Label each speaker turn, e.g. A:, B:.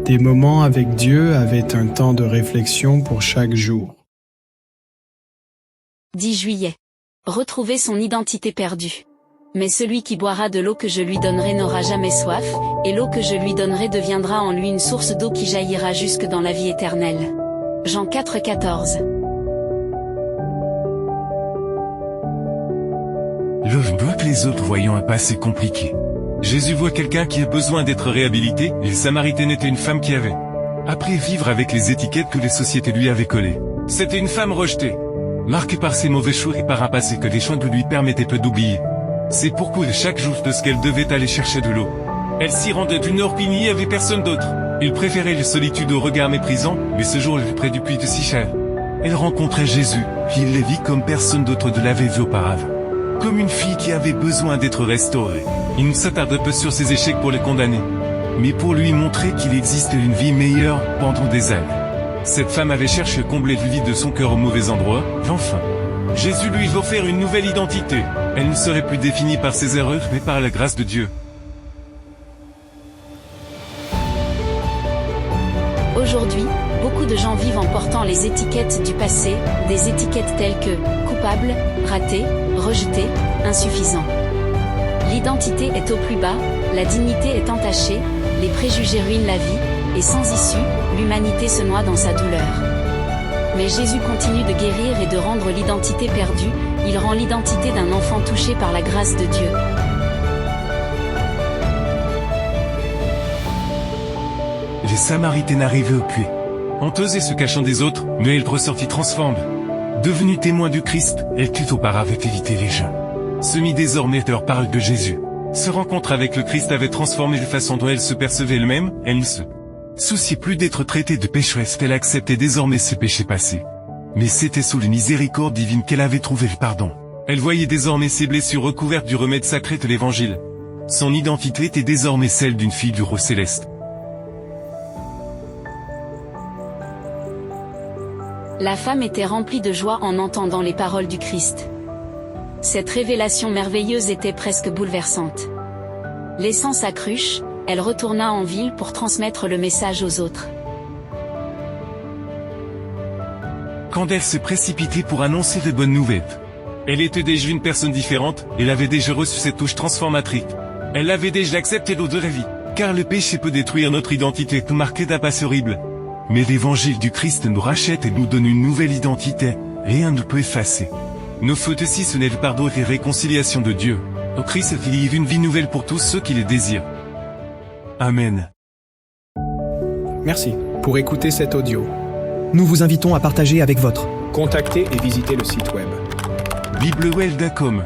A: Des moments avec Dieu avaient un temps de réflexion pour chaque jour.
B: 10 juillet. Retrouver son identité perdue. Mais celui qui boira de l'eau que je lui donnerai n'aura jamais soif, et l'eau que je lui donnerai deviendra en lui une source d'eau qui jaillira jusque dans la vie éternelle. Jean 4,14.
C: L'homme voit que les autres voyant un passé compliqué. Jésus voit quelqu'un qui a besoin d'être réhabilité, et le Samaritaine était une femme qui avait appris à vivre avec les étiquettes que les sociétés lui avaient collées. C'était une femme rejetée, marquée par ses mauvais choix et par un passé que les choix ne lui permettaient pas d'oublier. C'est pourquoi chaque jour de ce qu'elle devait aller chercher de l'eau. Elle s'y rendait d'une heure puis il n'y avait personne d'autre. Il préférait la solitude au regard méprisant, mais ce jour elle fut près du puits de Sichar. Elle rencontrait Jésus, puis il la vit comme personne d'autre ne l'avait vu auparavant. Comme une fille qui avait besoin d'être restaurée. Il ne s'attarde pas sur ses échecs pour les condamner, mais pour lui montrer qu'il existe une vie meilleure pendant des années. Cette femme avait cherché à combler le vide de son cœur au mauvais endroit, enfin. Jésus lui a offert une nouvelle identité. Elle ne serait plus définie par ses erreurs, mais par la grâce de Dieu.
B: Aujourd'hui, beaucoup de gens vivent en portant les étiquettes du passé, des étiquettes telles que coupable, raté, rejeté, insuffisant. L'identité est au plus bas, la dignité est entachée, les préjugés ruinent la vie, et sans issue, l'humanité se noie dans sa douleur. Mais Jésus continue de guérir et de rendre l'identité perdue, il rend l'identité d'un enfant touché par la grâce de Dieu.
C: Les Samaritaines arrivaient au puits. Honteuse et se cachant des autres, mais elle ressortit transformée. Devenue témoin du Christ, elle tut auparavant éviter les gens. Se mit désormais à leur parole de Jésus. Ce rencontre avec le Christ avait transformé la façon dont elle se percevait elle-même, elle ne se souciait plus d'être traitée de pécheresse, elle acceptait désormais ses péchés passés. Mais c'était sous la miséricorde divine qu'elle avait trouvé le pardon. Elle voyait désormais ses blessures recouvertes du remède sacré de l'Évangile. Son identité était désormais celle d'une fille du roi céleste.
B: La femme était remplie de joie en entendant les paroles du Christ. Cette révélation merveilleuse était presque bouleversante. Laissant sa cruche, elle retourna en ville pour transmettre le message aux autres.
C: Quand elle se précipitait pour annoncer de bonnes nouvelles. Elle était déjà une personne différente, elle avait déjà reçu cette touche transformatrice. Elle avait déjà accepté l'eau de la vie, car le péché peut détruire notre identité marquée d'un passé horrible. Mais l'évangile du Christ nous rachète et nous donne une nouvelle identité, rien ne peut effacer nos fautes si ce n'est le pardon et la réconciliation de Dieu. Au Christ il y a une vie nouvelle pour tous ceux qui les désirent. Amen.
A: Merci pour écouter cet audio.
D: Nous vous invitons à partager avec votre.
A: Contactez et visitez le site web.
C: Biblewell.com